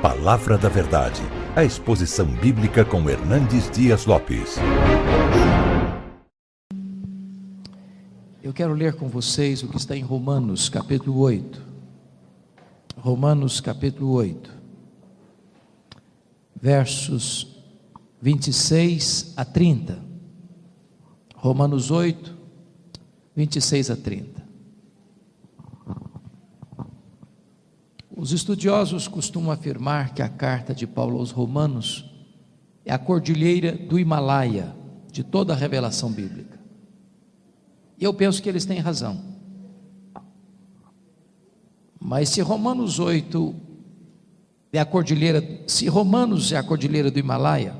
Palavra da Verdade, a exposição bíblica com Hernandes Dias Lopes. Eu quero ler com vocês o que está em Romanos capítulo 8. Romanos capítulo 8, versos 26 a 30. Romanos 8, 26 a 30. Os estudiosos costumam afirmar que a carta de Paulo aos Romanos é a cordilheira do Himalaia de toda a revelação bíblica. E eu penso que eles têm razão. Mas se Romanos 8 é a cordilheira, se Romanos é a cordilheira do Himalaia,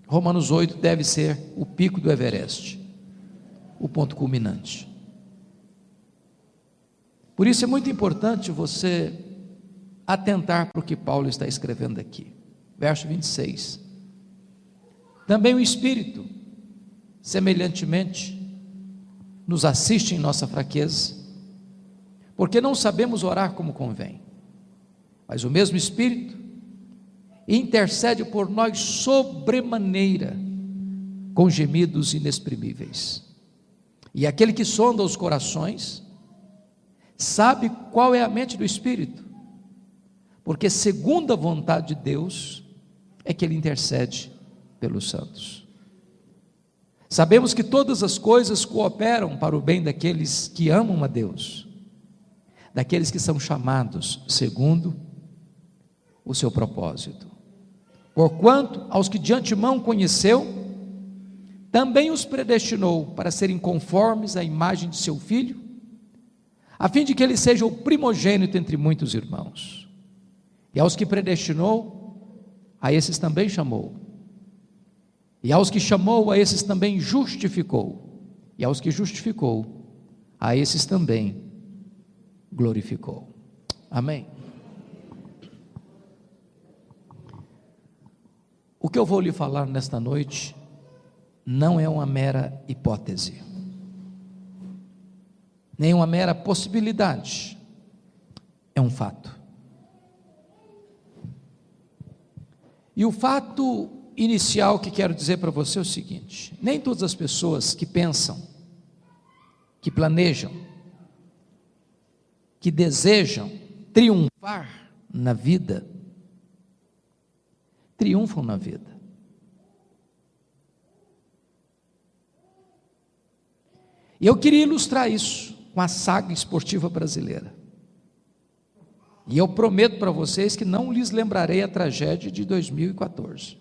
Romanos 8 deve ser o pico do Everest, o ponto culminante. Por isso é muito importante você atentar para o que Paulo está escrevendo aqui. Verso 26. Também o Espírito, semelhantemente, nos assiste em nossa fraqueza, porque não sabemos orar como convém, mas o mesmo Espírito intercede por nós sobremaneira, com gemidos inexprimíveis. E aquele que sonda os corações, sabe qual é a mente do Espírito, porque segundo a vontade de Deus, é que Ele intercede pelos santos. Sabemos que todas as coisas cooperam para o bem daqueles que amam a Deus, daqueles que são chamados segundo o seu propósito. Porquanto aos que de antemão conheceu, também os predestinou para serem conformes à imagem de seu Filho, a fim de que ele seja o primogênito entre muitos irmãos. E aos que predestinou, a esses também chamou. E aos que chamou, a esses também justificou. E aos que justificou, a esses também glorificou. Amém? O que eu vou lhe falar nesta noite não é uma mera hipótese, nem uma mera possibilidade, é um fato. E o fato inicial que quero dizer para você é o seguinte: nem todas as pessoas que pensam, que planejam, que desejam triunfar na vida, triunfam na vida. E eu queria ilustrar isso com a saga esportiva brasileira. E eu prometo para vocês que não lhes lembrarei a tragédia de 2014.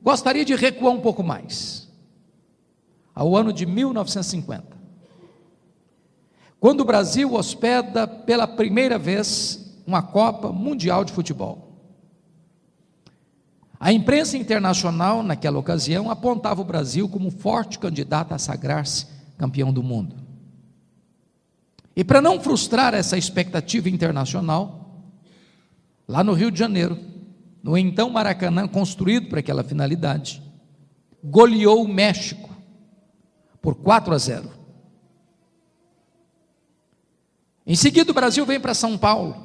Gostaria de recuar um pouco mais, ao ano de 1950, quando o Brasil hospeda pela primeira vez uma Copa Mundial de Futebol. A imprensa internacional, naquela ocasião, apontava o Brasil como forte candidato a sagrar-se campeão do mundo. E para não frustrar essa expectativa internacional, lá no Rio de Janeiro, no então Maracanã, construído para aquela finalidade, goleou o México por 4-0. Em seguida o Brasil vem para São Paulo,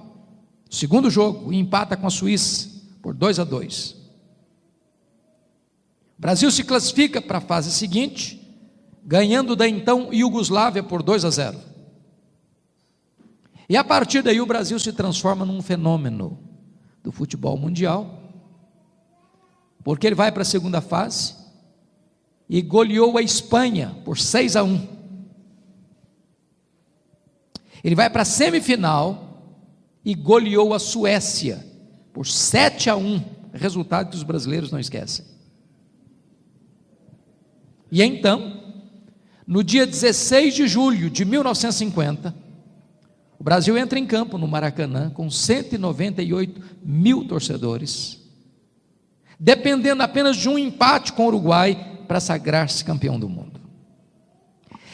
segundo jogo, e empata com a Suíça por 2-2. O Brasil se classifica para a fase seguinte, ganhando da então Iugoslávia por 2-0. E a partir daí o Brasil se transforma num fenômeno do futebol mundial, porque ele vai para a segunda fase e goleou a Espanha por 6-1. Ele vai para a semifinal e goleou a Suécia por 7-1, resultado que os brasileiros não esquecem. E então, no dia 16 de julho de 1950, o Brasil entra em campo no Maracanã com 198 mil torcedores, dependendo apenas de um empate com o Uruguai para sagrar-se campeão do mundo.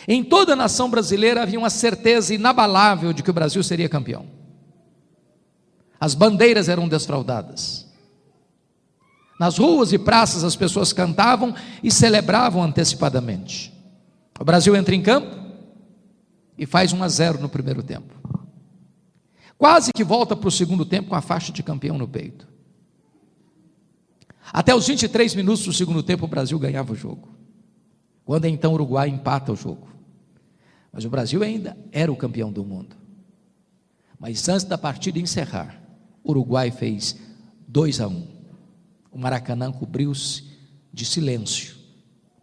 Em toda a nação brasileira havia uma certeza inabalável de que o Brasil seria campeão. As bandeiras eram desfraldadas. Nas ruas e praças as pessoas cantavam e celebravam antecipadamente. O Brasil entra em campo e faz 1-0 no primeiro tempo. Quase que volta para o segundo tempo com a faixa de campeão no peito. Até os 23 minutos do segundo tempo o Brasil ganhava o jogo. Quando então o Uruguai empata o jogo. Mas o Brasil ainda era o campeão do mundo. Mas antes da partida encerrar, o Uruguai fez 2-1. O Maracanã cobriu-se de silêncio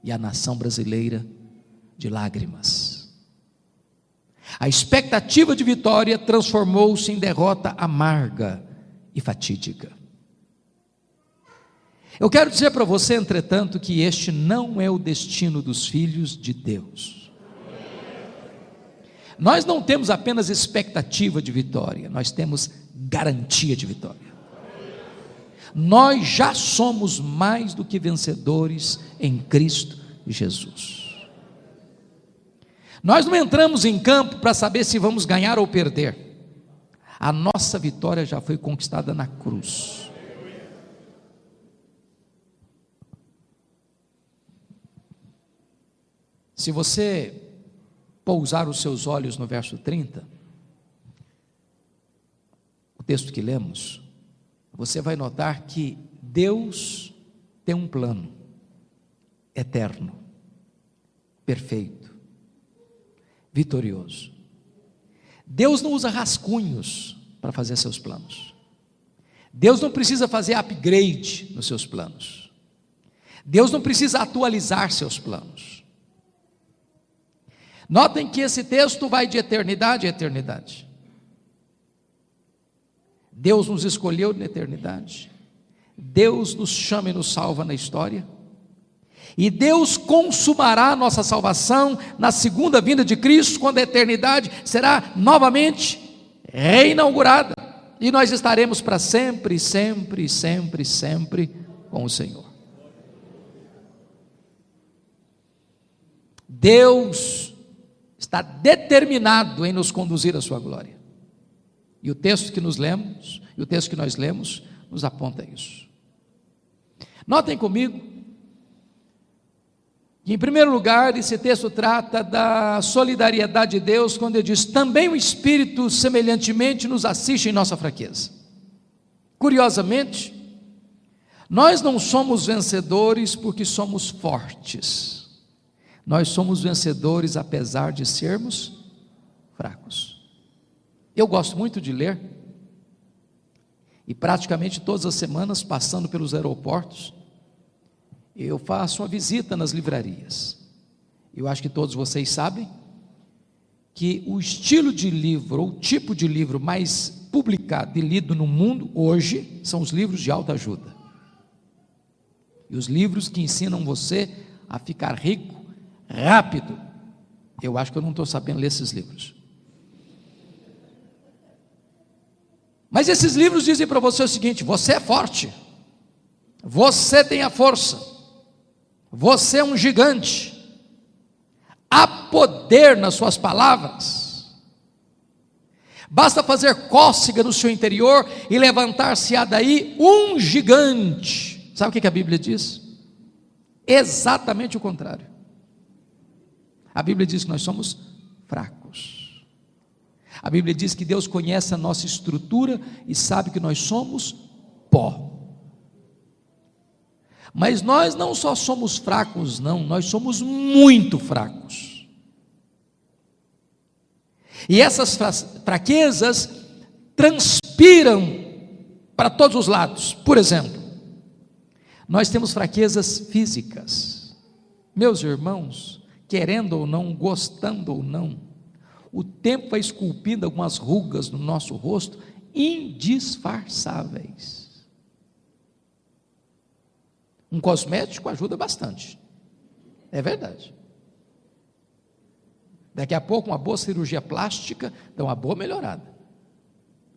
e a nação brasileira de lágrimas. A expectativa de vitória transformou-se em derrota amarga e fatídica. Eu quero dizer para você, entretanto, que este não é o destino dos filhos de Deus. Nós não temos apenas expectativa de vitória, nós temos garantia de vitória. Nós já somos mais do que vencedores em Cristo Jesus. Nós não entramos em campo para saber se vamos ganhar ou perder. A nossa vitória já foi conquistada na cruz. Se você pousar os seus olhos no verso 30, o texto que lemos, você vai notar que Deus tem um plano eterno, perfeito, vitorioso. Deus não usa rascunhos para fazer seus planos. Deus não precisa fazer upgrade nos seus planos. Deus não precisa atualizar seus planos. Notem que esse texto vai de eternidade a eternidade. Deus nos escolheu na eternidade. Deus nos chama e nos salva na história. E Deus consumará a nossa salvação na segunda vinda de Cristo, quando a eternidade será novamente reinaugurada. E nós estaremos para sempre, sempre, sempre, sempre com o Senhor. Deus está determinado em nos conduzir à sua glória. E o texto que nós lemos, nos aponta isso. Notem comigo que, em primeiro lugar, esse texto trata da solidariedade de Deus, quando ele diz: também o Espírito semelhantemente nos assiste em nossa fraqueza. Curiosamente, nós não somos vencedores porque somos fortes. Nós somos vencedores apesar de sermos fracos. Eu gosto muito de ler, e praticamente todas as semanas, passando pelos aeroportos, eu faço uma visita nas livrarias. Eu acho que todos vocês sabem que o estilo de livro, ou o tipo de livro mais publicado e lido no mundo hoje, são os livros de autoajuda. E os livros que ensinam você a ficar rico rápido. Eu acho que eu não estou sabendo ler esses livros. Mas esses livros dizem para você o seguinte: você é forte, você tem a força, você é um gigante, há poder nas suas palavras, basta fazer cócega no seu interior e levantar-se-á daí um gigante. Sabe o que a Bíblia diz? Exatamente o contrário. A Bíblia diz que nós somos fracos. A Bíblia diz que Deus conhece a nossa estrutura e sabe que nós somos pó. Mas nós não só somos fracos, não, nós somos muito fracos. E essas fraquezas transpiram para todos os lados. Por exemplo, nós temos fraquezas físicas. Meus irmãos, querendo ou não, gostando ou não, o tempo vai esculpindo algumas rugas no nosso rosto indisfarçáveis. Um cosmético ajuda bastante, é verdade. Daqui a pouco uma boa cirurgia plástica dá uma boa melhorada.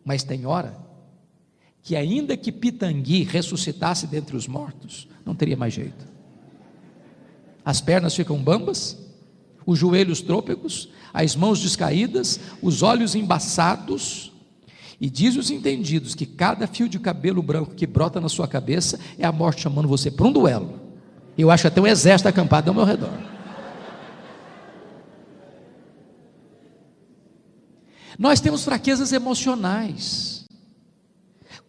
Mas tem hora que, ainda que Pitangui ressuscitasse dentre os mortos, não teria mais jeito. As pernas ficam bambas, os joelhos trôpegos, as mãos descaídas, os olhos embaçados. E diz os entendidos que cada fio de cabelo branco que brota na sua cabeça é a morte chamando você para um duelo. Eu acho até um exército acampado ao meu redor. Nós temos fraquezas emocionais.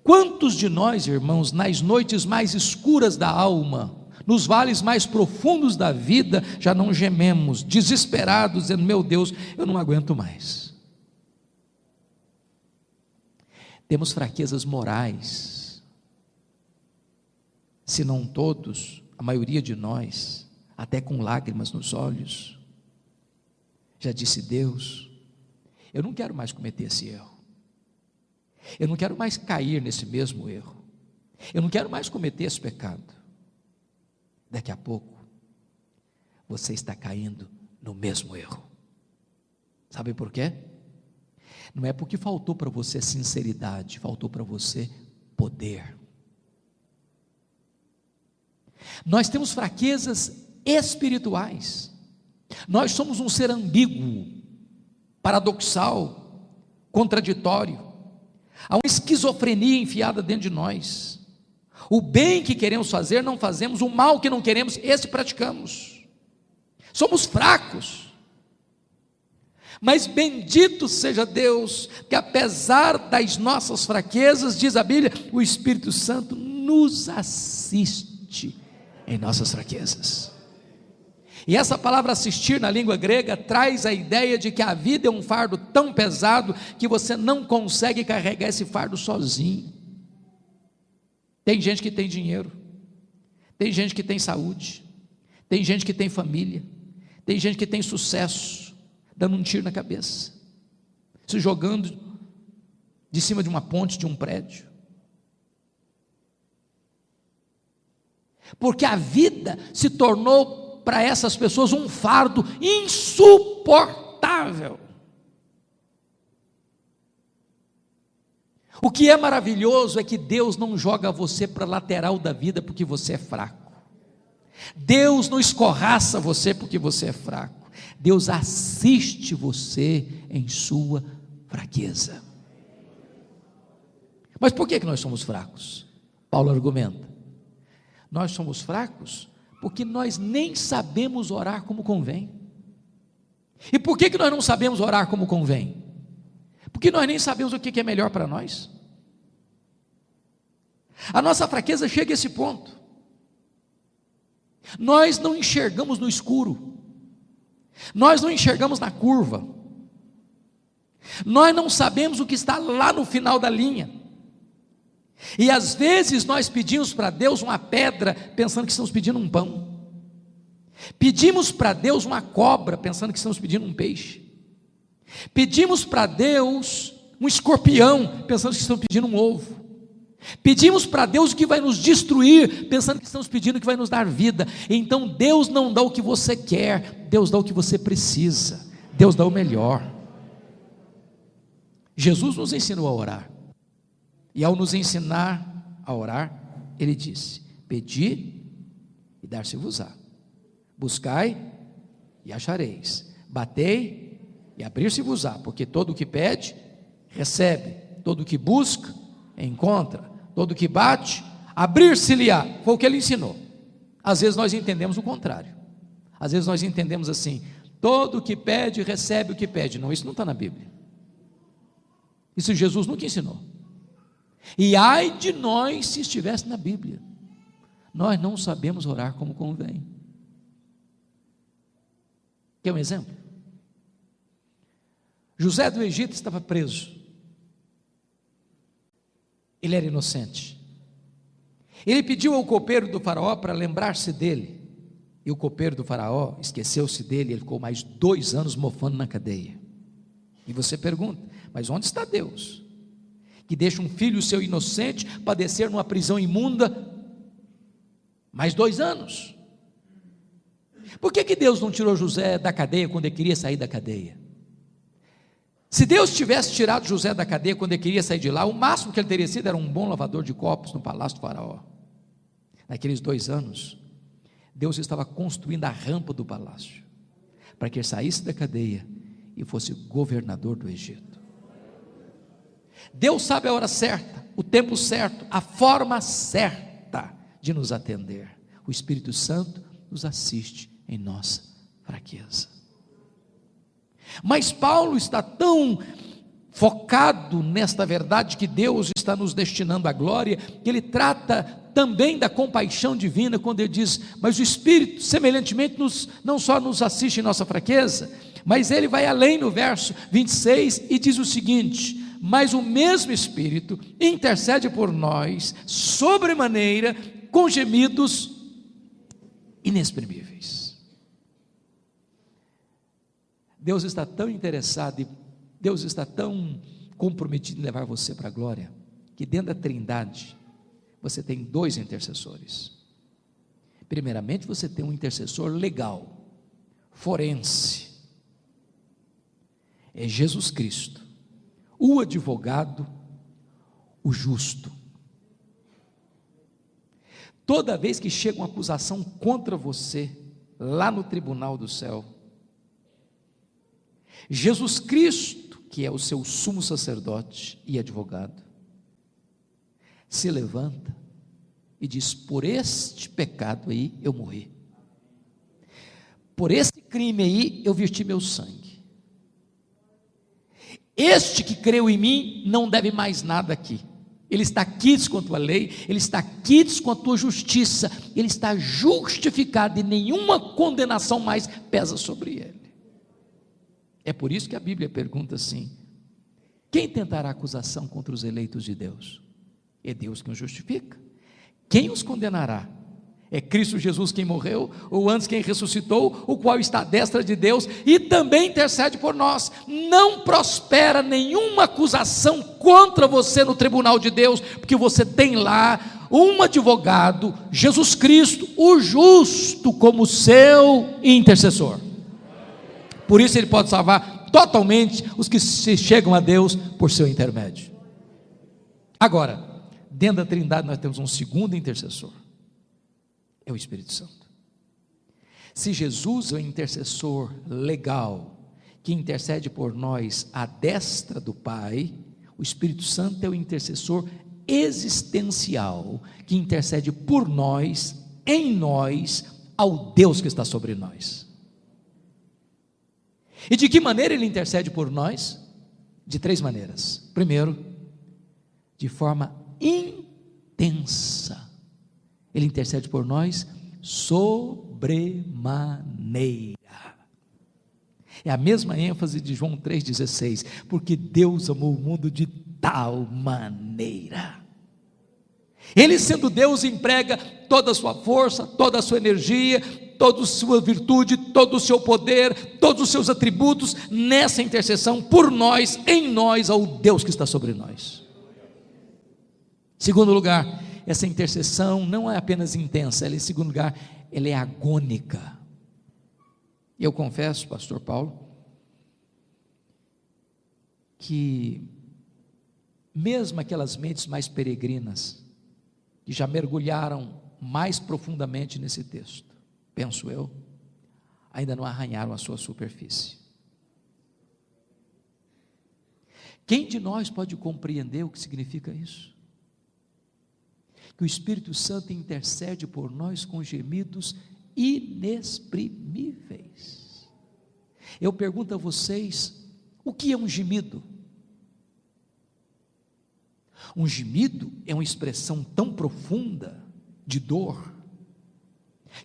Quantos de nós, irmãos, nas noites mais escuras da alma, nos vales mais profundos da vida, já não gememos, desesperados, dizendo: meu Deus, eu não aguento mais. Temos fraquezas morais, se não todos, a maioria de nós, até com lágrimas nos olhos. Já disse Deus: eu não quero mais cometer esse erro, eu não quero mais cair nesse mesmo erro, eu não quero mais cometer esse pecado. Daqui a pouco, você está caindo no mesmo erro. Sabe por quê? Não é porque faltou para você sinceridade, faltou para você poder. Nós temos fraquezas espirituais. Nós somos um ser ambíguo, paradoxal, contraditório. Há uma esquizofrenia enfiada dentro de nós. O bem que queremos fazer não fazemos, o mal que não queremos, esse praticamos. Somos fracos. Mas bendito seja Deus, que apesar das nossas fraquezas, diz a Bíblia, o Espírito Santo nos assiste em nossas fraquezas. E essa palavra assistir na língua grega traz a ideia de que a vida é um fardo tão pesado que você não consegue carregar esse fardo sozinho. Tem gente que tem dinheiro, tem gente que tem saúde, tem gente que tem família, tem gente que tem sucesso, dando um tiro na cabeça, se jogando de cima de uma ponte, de um prédio, porque a vida se tornou para essas pessoas um fardo insuportável. O que é maravilhoso é que Deus não joga você para a lateral da vida porque você é fraco. Deus não escorraça você porque você é fraco. Deus assiste você em sua fraqueza. Mas por que nós somos fracos? Paulo argumenta: nós somos fracos porque nós nem sabemos orar como convém. E por que nós não sabemos orar como convém? Porque nós nem sabemos o que é melhor para nós. A nossa fraqueza chega a esse ponto. Nós não enxergamos no escuro, nós não enxergamos na curva, nós não sabemos o que está lá no final da linha. E às vezes nós pedimos para Deus uma pedra, pensando que estamos pedindo um pão. Pedimos para Deus uma cobra, pensando que estamos pedindo um peixe. Pedimos para Deus um escorpião, pensando que estamos pedindo um ovo. Pedimos para Deus o que vai nos destruir, pensando que estamos pedindo o que vai nos dar vida. Então Deus não dá o que você quer, Deus dá o que você precisa, Deus dá o melhor. Jesus nos ensinou a orar, e ao nos ensinar a orar, Ele disse: pedi e dar-se-vos-á, buscai e achareis, batei e abrir-se-vos-á, porque todo o que pede, recebe, todo o que busca, encontra, todo o que bate, abrir-se-lhe-á. Foi o que ele ensinou. Às vezes nós entendemos o contrário, às vezes nós entendemos assim: todo o que pede, recebe o que pede. Não, isso não está na Bíblia, isso Jesus nunca ensinou. E ai de nós se estivesse na Bíblia. Nós não sabemos orar como convém. Quer um exemplo? José do Egito estava preso. Ele era inocente. Ele pediu ao copeiro do faraó para lembrar-se dele, e o copeiro do faraó esqueceu-se dele. Ele ficou mais 2 anos mofando na cadeia. E você pergunta: mas onde está Deus, que deixa um filho seu inocente padecer numa prisão imunda mais 2 anos? Por que Deus não tirou José da cadeia quando ele queria sair da cadeia? Se Deus tivesse tirado José da cadeia quando ele queria sair de lá, o máximo que ele teria sido era um bom lavador de copos no palácio do faraó. Naqueles 2 anos, Deus estava construindo a rampa do palácio, para que ele saísse da cadeia e fosse governador do Egito. Deus sabe a hora certa, o tempo certo, a forma certa de nos atender. O Espírito Santo nos assiste em nossa fraqueza. Mas Paulo está tão focado nesta verdade que Deus está nos destinando à glória, que ele trata também da compaixão divina, quando ele diz, mas o Espírito semelhantemente não só nos assiste em nossa fraqueza, mas ele vai além no verso 26 e diz o seguinte, mas o mesmo Espírito intercede por nós, sobremaneira, com gemidos inexprimíveis. Deus está tão interessado, Deus está tão comprometido em levar você para a glória, que dentro da Trindade, você tem 2 intercessores. Primeiramente, você tem um intercessor legal, forense, é Jesus Cristo, o advogado, o justo. Toda vez que chega uma acusação contra você, lá no tribunal do céu, Jesus Cristo, que é o seu sumo sacerdote e advogado, se levanta e diz, por este pecado aí eu morri, por esse crime aí eu verti meu sangue, este que creu em mim não deve mais nada aqui, ele está quites com a tua lei, ele está quites com a tua justiça, ele está justificado e nenhuma condenação mais pesa sobre ele. É por isso que a Bíblia pergunta assim, quem tentará acusação contra os eleitos de Deus? É Deus quem os justifica. Quem os condenará? É Cristo Jesus quem morreu, ou antes quem ressuscitou, o qual está à destra de Deus, e também intercede por nós. Não prospera nenhuma acusação contra você no tribunal de Deus, porque você tem lá um advogado, Jesus Cristo, o justo, como seu intercessor. Por isso ele pode salvar totalmente os que se chegam a Deus por seu intermédio. Agora, dentro da Trindade nós temos um segundo intercessor, é o Espírito Santo. Se Jesus é o intercessor legal, que intercede por nós à destra do Pai, o Espírito Santo é o intercessor existencial, que intercede por nós, em nós, ao Deus que está sobre nós. E de que maneira ele intercede por nós? De 3 maneiras. Primeiro, de forma intensa, ele intercede por nós sobremaneira. É a mesma ênfase de João 3,16, porque Deus amou o mundo de tal maneira. Ele, sendo Deus, emprega toda a sua força, toda a sua energia, toda a sua virtude, todo o seu poder, todos os seus atributos nessa intercessão por nós, em nós, ao Deus que está sobre nós. Segundo lugar, essa intercessão não é apenas intensa, ela, em segundo lugar, ela é agônica. Eu confesso, pastor Paulo, que mesmo aquelas mentes mais peregrinas, que já mergulharam mais profundamente nesse texto, penso eu, ainda não arranharam a sua superfície. Quem de nós pode compreender o que significa isso? Que o Espírito Santo intercede por nós com gemidos inexprimíveis. Eu pergunto a vocês, o que é um gemido? Um gemido é uma expressão tão profunda de dor,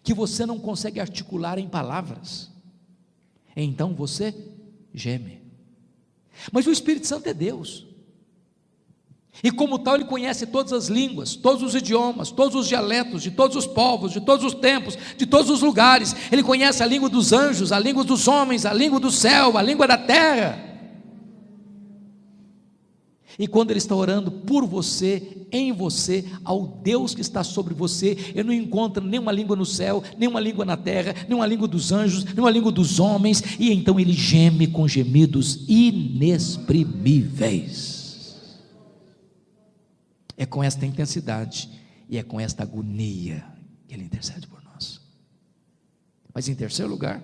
que você não consegue articular em palavras, então você geme. Mas o Espírito Santo é Deus, e como tal ele conhece todas as línguas, todos os idiomas, todos os dialetos, de todos os povos, de todos os tempos, de todos os lugares. Ele conhece a língua dos anjos, a língua dos homens, a língua do céu, a língua da terra. E quando ele está orando por você, em você, ao Deus que está sobre você, ele não encontra nenhuma língua no céu, nenhuma língua na terra, nenhuma língua dos anjos, nenhuma língua dos homens, e então ele geme com gemidos inexprimíveis. É com esta intensidade e é com esta agonia que ele intercede por nós. Mas em terceiro lugar,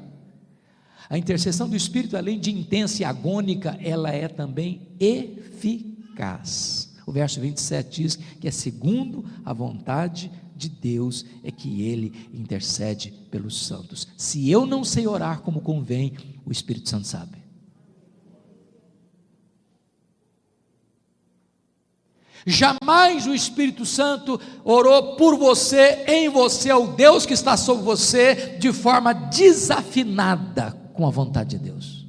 a intercessão do Espírito, além de intensa e agônica, ela é também eficaz. O verso 27 diz que é segundo a vontade de Deus é que ele intercede pelos santos. Se eu não sei orar como convém, o Espírito Santo sabe. Jamais o Espírito Santo orou por você, em você, ao Deus que está sobre você, de forma desafinada com a vontade de Deus.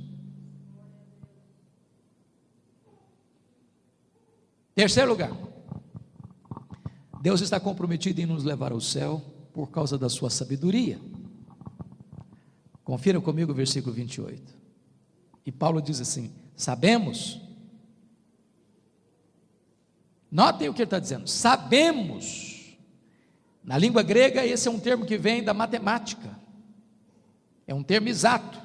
Terceiro lugar, Deus está comprometido em nos levar ao céu por causa da sua sabedoria. Confira comigo o versículo 28. E Paulo diz assim: sabemos. Notem o que ele está dizendo: sabemos. Na língua grega, esse é um termo que vem da matemática, é um termo exato.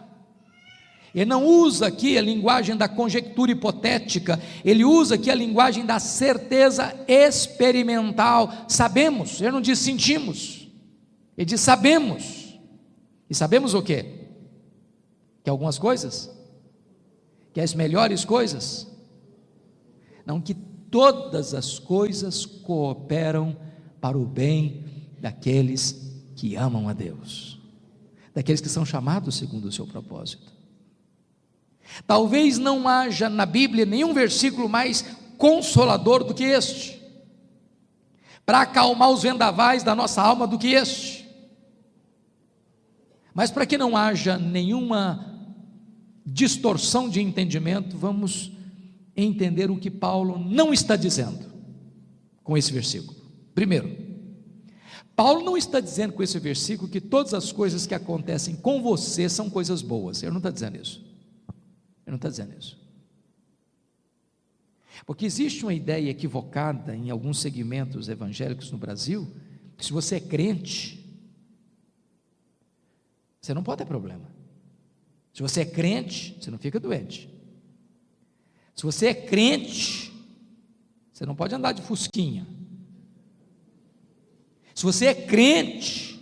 Ele não usa aqui a linguagem da conjectura hipotética, ele usa aqui a linguagem da certeza experimental. Sabemos, ele não diz sentimos, ele diz sabemos. E sabemos o quê? Que algumas coisas, que as melhores coisas, não, que todas as coisas cooperam para o bem daqueles que amam a Deus, daqueles que são chamados segundo o seu propósito. Talvez não haja na Bíblia nenhum versículo mais consolador do que este, para acalmar os vendavais da nossa alma do que este. Mas para que não haja nenhuma distorção de entendimento, vamos entender o que Paulo não está dizendo com esse versículo. Primeiro, Paulo não está dizendo com esse versículo que todas as coisas que acontecem com você são coisas boas. Ele não está dizendo isso. Ele não está dizendo isso. Porque existe uma ideia equivocada em alguns segmentos evangélicos no Brasil, que se você é crente, você não pode ter problema. Se você é crente, você não fica doente. Se você é crente, você não pode andar de fusquinha. Se você é crente,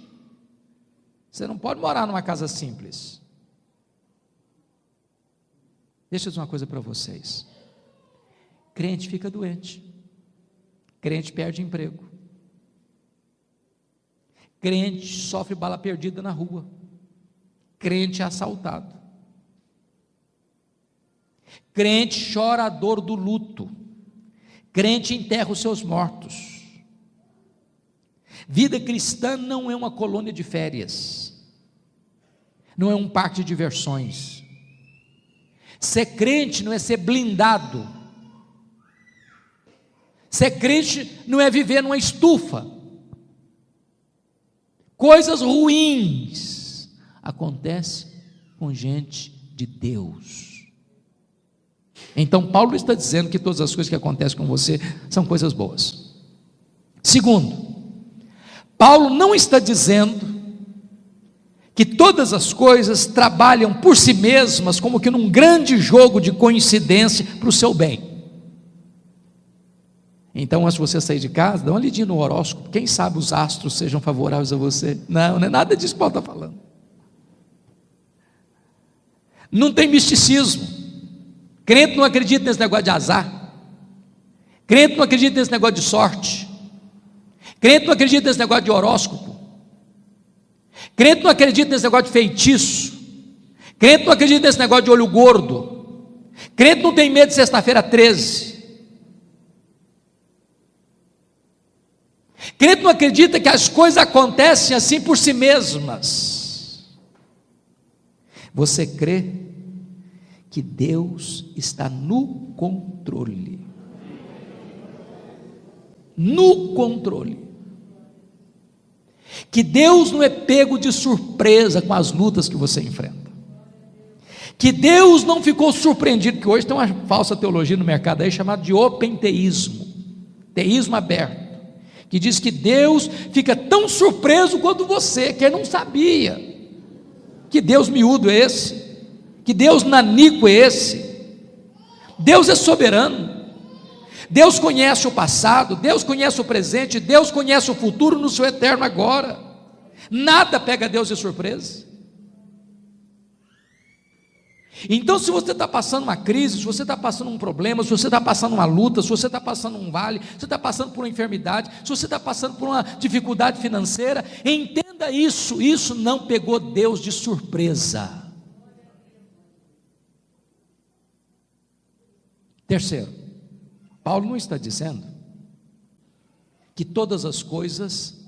você não pode morar numa casa simples. Deixa eu dizer uma coisa para vocês: crente fica doente, crente perde emprego, crente sofre bala perdida na rua, crente é assaltado, crente chora a dor do luto, crente enterra os seus mortos. Vida cristã não é uma colônia de férias, não é um parque de diversões. Ser crente não é ser blindado. Ser crente não é viver numa estufa. Coisas ruins acontecem com gente de Deus. Então Paulo está dizendo que todas as coisas que acontecem com você são coisas boas. Segundo, Paulo não está dizendo que todas as coisas trabalham por si mesmas, como que num grande jogo de coincidência para o seu bem. Então, antes de você sair de casa, dá uma lidinha no horóscopo, quem sabe os astros sejam favoráveis a você. Não é nada disso que Paulo está falando. Não tem misticismo. Crente não acredita nesse negócio de azar. Crente não acredita nesse negócio de sorte. Crente não acredita nesse negócio de horóscopo. Crente não acredita nesse negócio de feitiço. Crente não acredita nesse negócio de olho gordo. Crente não tem medo de sexta-feira 13. Crente não acredita que as coisas acontecem assim por si mesmas. Você crê que Deus está no controle. No controle. Que Deus não é pego de surpresa com as lutas que você enfrenta. Que Deus não ficou surpreendido, porque hoje tem uma falsa teologia no mercado aí chamada de openteísmo, teísmo aberto, que diz que Deus fica tão surpreso quanto você, que ele não sabia. Que Deus miúdo é esse? Que Deus nanico é esse? Deus é soberano. Deus conhece o passado, Deus conhece o presente, Deus conhece o futuro no seu eterno agora. Nada pega Deus de surpresa. Então, se você está passando uma crise, se você está passando um problema, se você está passando uma luta, se você está passando um vale, se você está passando por uma enfermidade, se você está passando por uma dificuldade financeira, entenda isso, isso não pegou Deus de surpresa. Terceiro, Paulo não está dizendo que todas as coisas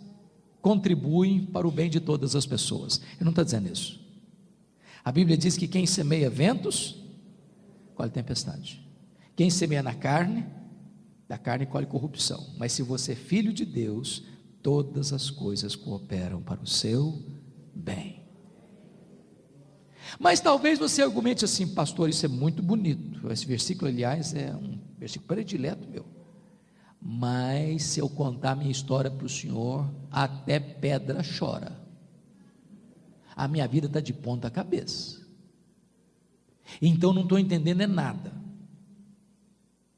contribuem para o bem de todas as pessoas. Ele não está dizendo isso. A Bíblia diz que quem semeia ventos, colhe tempestade. Quem semeia na carne, da carne colhe corrupção. Mas se você é filho de Deus, todas as coisas cooperam para o seu bem. Mas talvez você argumente assim: pastor, isso é muito bonito. Esse versículo, aliás, é um versículo predileto meu. Mas se eu contar a minha história para o senhor, até pedra chora. A minha vida está de ponta cabeça. Então não estou entendendo é nada.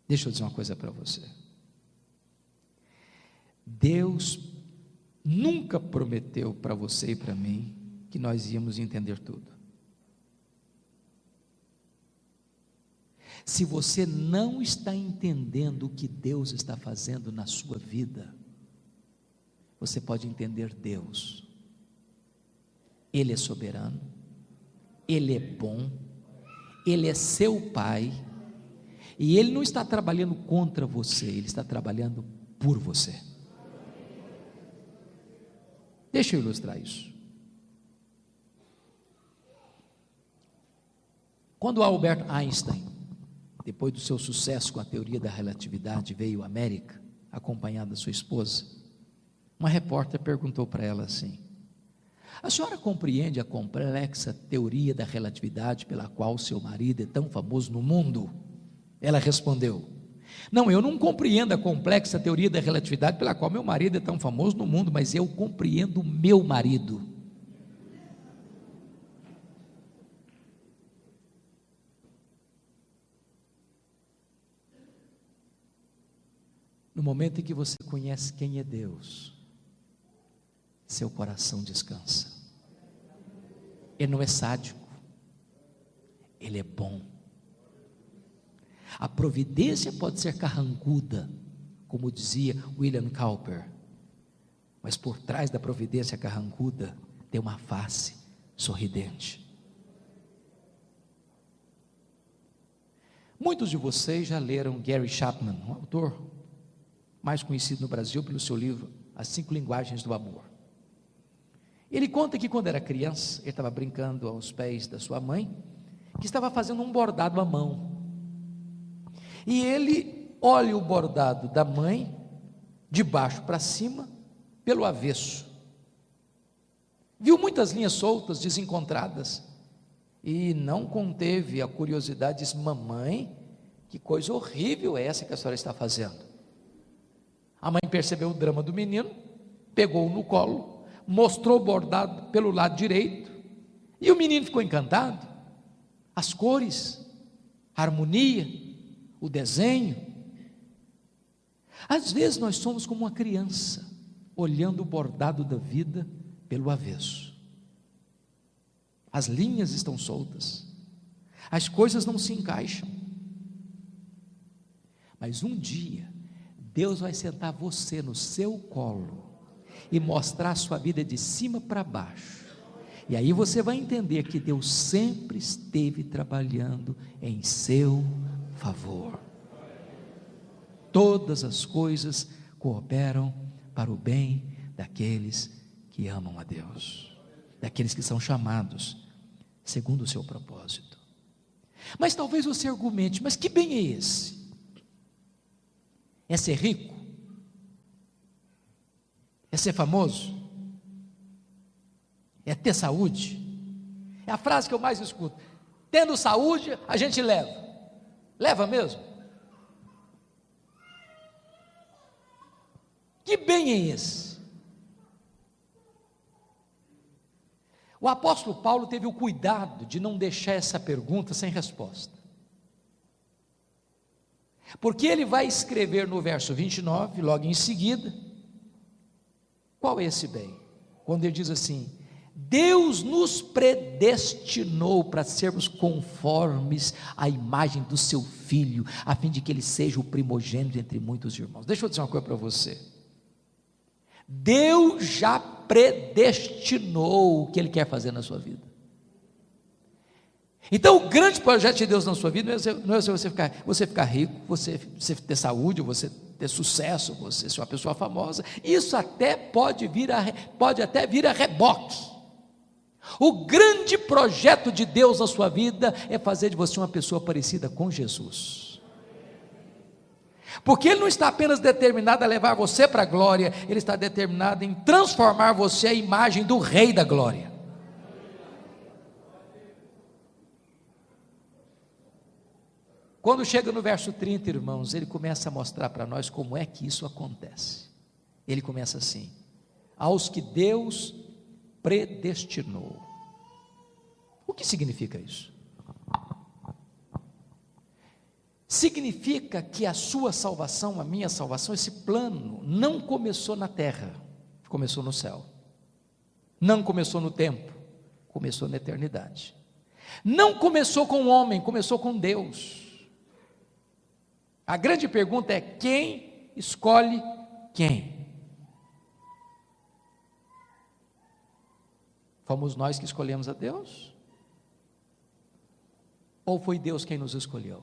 Deixa eu dizer uma coisa para você. Deus nunca prometeu para você e para mim que nós íamos entender tudo. Se você não está entendendo o que Deus está fazendo na sua vida, você pode entender Deus. Ele é soberano, Ele é bom, Ele é seu Pai, e Ele não está trabalhando contra você, Ele está trabalhando por você. Deixa eu ilustrar isso. Quando Albert Einstein, depois do seu sucesso com a teoria da relatividade, veio à América, acompanhado da sua esposa, uma repórter perguntou para ela assim: a senhora compreende a complexa teoria da relatividade pela qual seu marido é tão famoso no mundo? Ela respondeu: não, eu não compreendo a complexa teoria da relatividade pela qual meu marido é tão famoso no mundo, mas eu compreendo o meu marido. No momento em que você conhece quem é Deus, seu coração descansa. Ele não é sádico, Ele é bom. A providência pode ser carrancuda, como dizia William Cowper, mas por trás da providência carrancuda tem uma face sorridente. Muitos de vocês já leram Gary Chapman, um autor mais conhecido no Brasil pelo seu livro As 5 Linguagens do Amor. Ele conta que quando era criança, ele estava brincando aos pés da sua mãe, que estava fazendo um bordado à mão, e ele olha o bordado da mãe, de baixo para cima, pelo avesso, viu muitas linhas soltas, desencontradas, e não conteve a curiosidade, disse: mamãe, que coisa horrível é essa que a senhora está fazendo? A mãe percebeu o drama do menino, pegou-o no colo, mostrou o bordado pelo lado direito, e o menino ficou encantado. As cores, a harmonia, o desenho. Às vezes nós somos como uma criança, olhando o bordado da vida pelo avesso. As linhas estão soltas, as coisas não se encaixam, mas um dia Deus vai sentar você no seu colo e mostrar a sua vida de cima para baixo, e aí você vai entender que Deus sempre esteve trabalhando em seu favor. Todas as coisas cooperam para o bem daqueles que amam a Deus, daqueles que são chamados segundo o seu propósito. Mas talvez você argumente: mas que bem é esse? É ser rico? É ser famoso? É ter saúde? É a frase que eu mais escuto: tendo saúde a gente leva. Leva mesmo? Que bem é esse? O apóstolo Paulo teve o cuidado de não deixar essa pergunta sem resposta, porque ele vai escrever no verso 29, logo em seguida, qual é esse bem? Quando ele diz assim: Deus nos predestinou para sermos conformes à imagem do seu Filho, a fim de que ele seja o primogênito entre muitos irmãos. Deixa eu dizer uma coisa para você: Deus já predestinou o que Ele quer fazer na sua vida. Então o grande projeto de Deus na sua vida não é você ficar rico, você ter saúde, você ter sucesso, você ser uma pessoa famosa, isso até pode até vir a reboque. O grande projeto de Deus na sua vida é fazer de você uma pessoa parecida com Jesus. Porque Ele não está apenas determinado a levar você para a glória, Ele está determinado em transformar você à imagem do Rei da Glória. Quando chega no verso 30, irmãos, ele começa a mostrar para nós como é que isso acontece. Ele começa assim: aos que Deus predestinou. O que significa isso? Significa que a sua salvação, a minha salvação, esse plano não começou na terra, começou no céu. Não começou no tempo, começou na eternidade. Não começou com o homem, começou com Deus. A grande pergunta é: quem escolhe quem? Fomos nós que escolhemos a Deus? Ou foi Deus quem nos escolheu?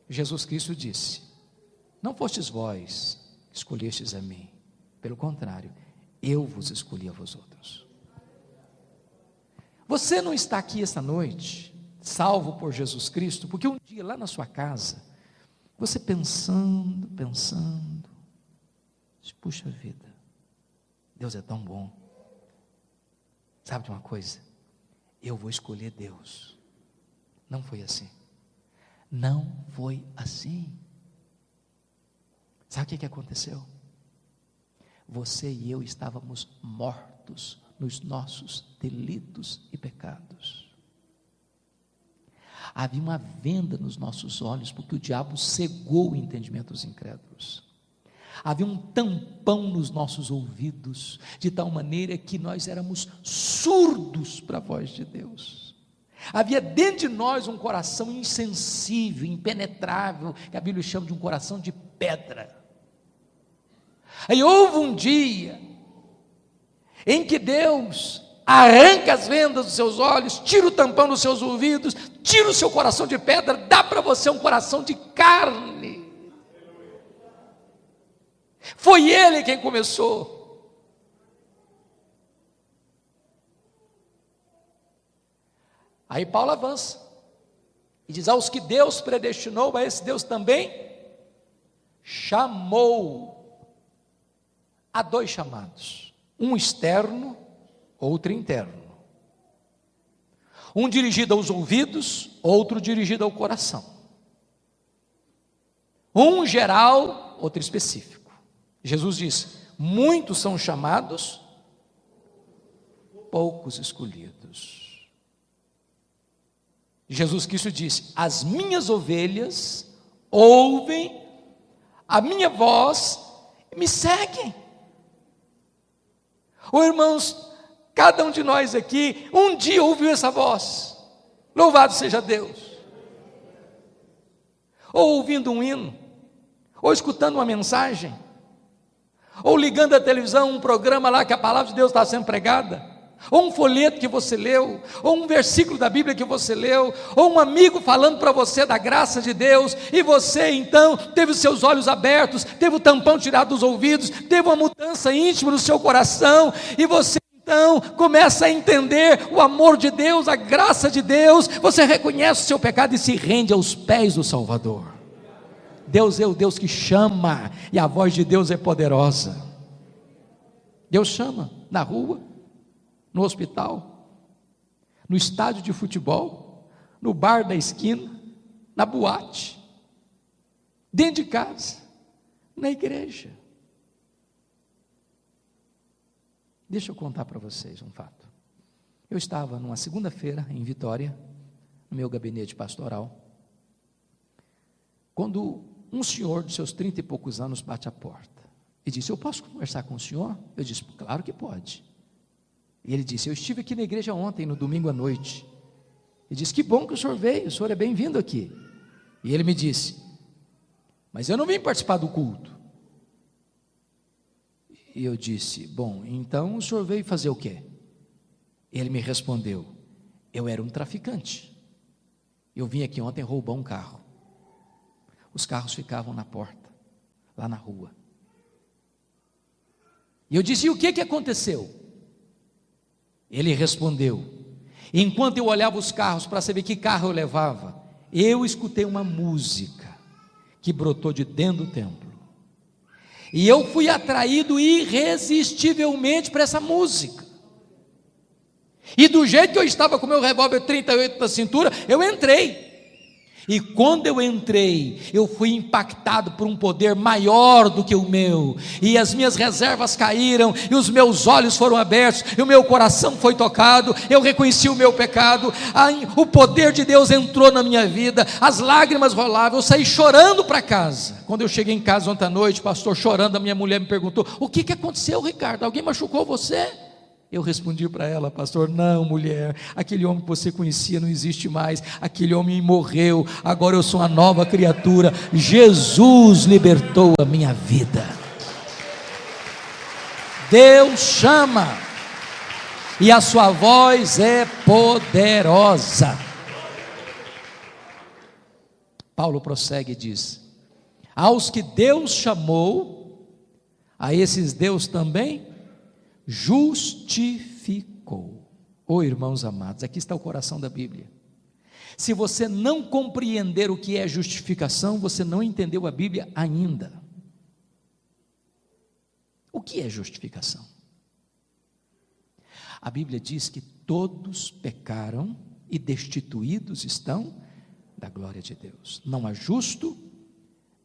Jesus Cristo disse: não fostes vós que escolhestes a mim, pelo contrário, eu vos escolhi a vós outros. Você não está aqui esta noite salvo por Jesus Cristo, porque um dia lá na sua casa, você pensando, puxa vida, Deus é tão bom. Sabe de uma coisa? Eu vou escolher Deus. Não foi assim. Não foi assim. Sabe o que aconteceu? Você e eu estávamos mortos nos nossos delitos e pecados. Havia uma venda nos nossos olhos, porque o diabo cegou o entendimento dos incrédulos. Havia um tampão nos nossos ouvidos, de tal maneira que nós éramos surdos para a voz de Deus. Havia dentro de nós um coração insensível, impenetrável, que a Bíblia chama de um coração de pedra. Aí houve um dia em que Deus arranca as vendas dos seus olhos, tira o tampão dos seus ouvidos, tira o seu coração de pedra, dá para você um coração de carne. Foi Ele quem começou. Aí Paulo avança e diz: aos que Deus predestinou, a esse Deus também chamou. Há dois chamados, um externo, outro interno. Um dirigido aos ouvidos, outro dirigido ao coração. Um geral, outro específico. Jesus disse: muitos são chamados, poucos escolhidos. Jesus Cristo disse: as minhas ovelhas ouvem a minha voz e me seguem. Oh, irmãos, cada um de nós aqui um dia ouviu essa voz. Louvado seja Deus. Ou ouvindo um hino, ou escutando uma mensagem, ou ligando a televisão, um programa lá que a palavra de Deus está sendo pregada, ou um folheto que você leu, ou um versículo da Bíblia que você leu, ou um amigo falando para você da graça de Deus, e você então teve os seus olhos abertos, teve o tampão tirado dos ouvidos, teve uma mudança íntima no seu coração, e você então começa a entender o amor de Deus, a graça de Deus, você reconhece o seu pecado e se rende aos pés do Salvador. Deus é o Deus que chama, e a voz de Deus é poderosa. Deus chama na rua, no hospital, no estádio de futebol, no bar da esquina, na boate, dentro de casa, na igreja. Deixa eu contar para vocês um fato. Eu estava numa segunda-feira em Vitória, no meu gabinete pastoral, quando um senhor de seus 30 e poucos anos bate à porta e disse: eu posso conversar com o senhor? Eu disse: claro que pode. E ele disse: eu estive aqui na igreja ontem, no domingo à noite. Ele disse: que bom que o senhor veio, o senhor é bem-vindo aqui. E ele me disse: mas eu não vim participar do culto. E eu disse: bom, então o senhor veio fazer o quê? Ele me respondeu: eu era um traficante, eu vim aqui ontem roubar um carro. os carros ficavam na porta, lá na rua. E eu disse: e o que aconteceu? Ele respondeu: enquanto eu olhava os carros para saber que carro eu levava, eu escutei uma música que brotou de dentro do templo, e eu fui atraído irresistivelmente para essa música, e do jeito que eu estava com meu revólver 38 na cintura, eu entrei. E quando eu entrei, eu fui impactado por um poder maior do que o meu, e as minhas reservas caíram, e os meus olhos foram abertos, e o meu coração foi tocado, eu reconheci o meu pecado, o poder de Deus entrou na minha vida, as lágrimas rolavam, eu saí chorando para casa. Quando eu cheguei em casa ontem à noite, pastor, chorando, a minha mulher me perguntou: o que aconteceu, Ricardo? Alguém machucou você? Eu respondi para ela: pastor, não, mulher, aquele homem que você conhecia não existe mais, aquele homem morreu, agora eu sou uma nova criatura, Jesus libertou a minha vida. Deus chama, e a sua voz é poderosa. Paulo prossegue e diz: aos que Deus chamou, a esses Deus também justificou. Oh, irmãos amados, aqui está o coração da Bíblia. Se você não compreender o que é justificação, você não entendeu a Bíblia ainda. O que é justificação? A Bíblia diz que todos pecaram e destituídos estão da glória de Deus. Não há justo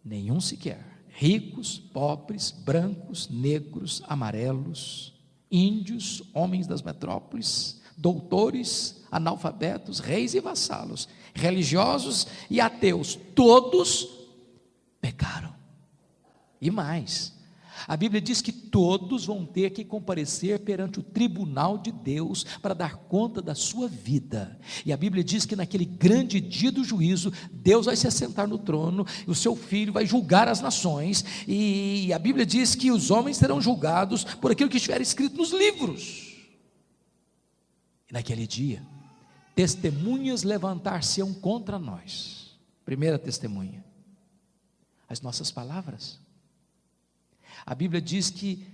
nenhum sequer, ricos, pobres, brancos, negros, amarelos, índios, homens das metrópoles, doutores, analfabetos, reis e vassalos, religiosos e ateus, todos pecaram. E mais, a Bíblia diz que todos vão ter que comparecer perante o tribunal de Deus para dar conta da sua vida. E a Bíblia diz que naquele grande dia do juízo, Deus vai se assentar no trono, e o seu Filho vai julgar as nações, e a Bíblia diz que os homens serão julgados por aquilo que estiver escrito nos livros. E naquele dia, testemunhas levantar-se-ão contra nós. Primeira testemunha: as nossas palavras. A Bíblia diz que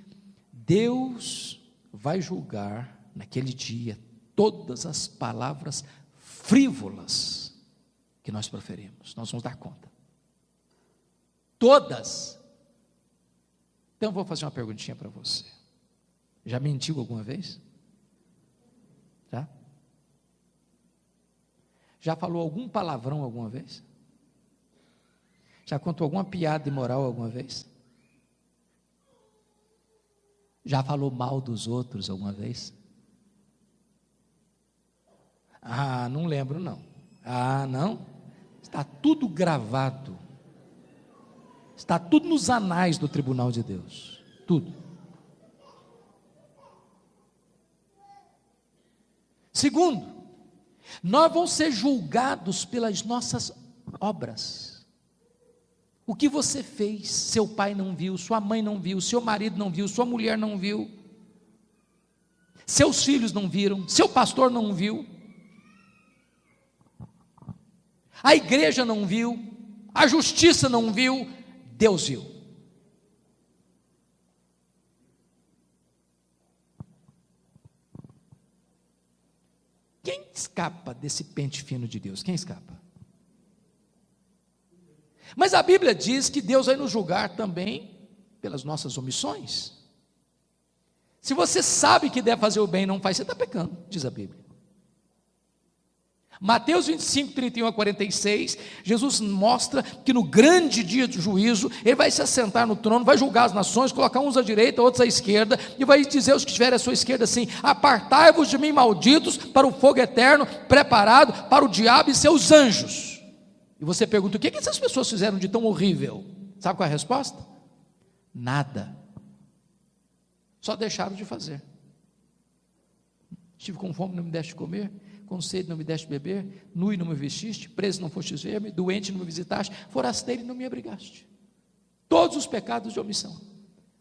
Deus vai julgar naquele dia todas as palavras frívolas que nós proferimos. Nós vamos dar conta. Todas. Então eu vou fazer uma perguntinha para você. Já mentiu alguma vez? Já? Já falou algum palavrão alguma vez? Já contou alguma piada imoral alguma vez? Já falou mal dos outros alguma vez? Ah, não lembro não. Ah, não? Está tudo gravado. Está tudo nos anais do tribunal de Deus. Tudo. Segundo, nós vamos ser julgados pelas nossas obras. O que você fez, seu pai não viu, sua mãe não viu, seu marido não viu, sua mulher não viu, seus filhos não viram, seu pastor não viu, a igreja não viu, a justiça não viu, Deus viu. Quem escapa desse pente fino de Deus? Quem escapa? Mas a Bíblia diz que Deus vai nos julgar também pelas nossas omissões. Se você sabe que deve fazer o bem e não faz, você está pecando, diz a Bíblia. Mateus 25, 31 a 46, Jesus mostra que no grande dia do juízo, Ele vai se assentar no trono, vai julgar as nações, colocar uns à direita, outros à esquerda, e vai dizer aos que estiverem à sua esquerda assim: apartai-vos de mim, malditos, para o fogo eterno, preparado para o diabo e seus anjos. E você pergunta: o que essas pessoas fizeram de tão horrível? Sabe qual é a resposta? Nada. Só deixaram de fazer. Estive com fome, não me deste comer, com sede não me deste beber, nu e não me vestiste, preso não fostes ver-me, doente não me visitaste, forasteiro e não me abrigaste. Todos os pecados de omissão.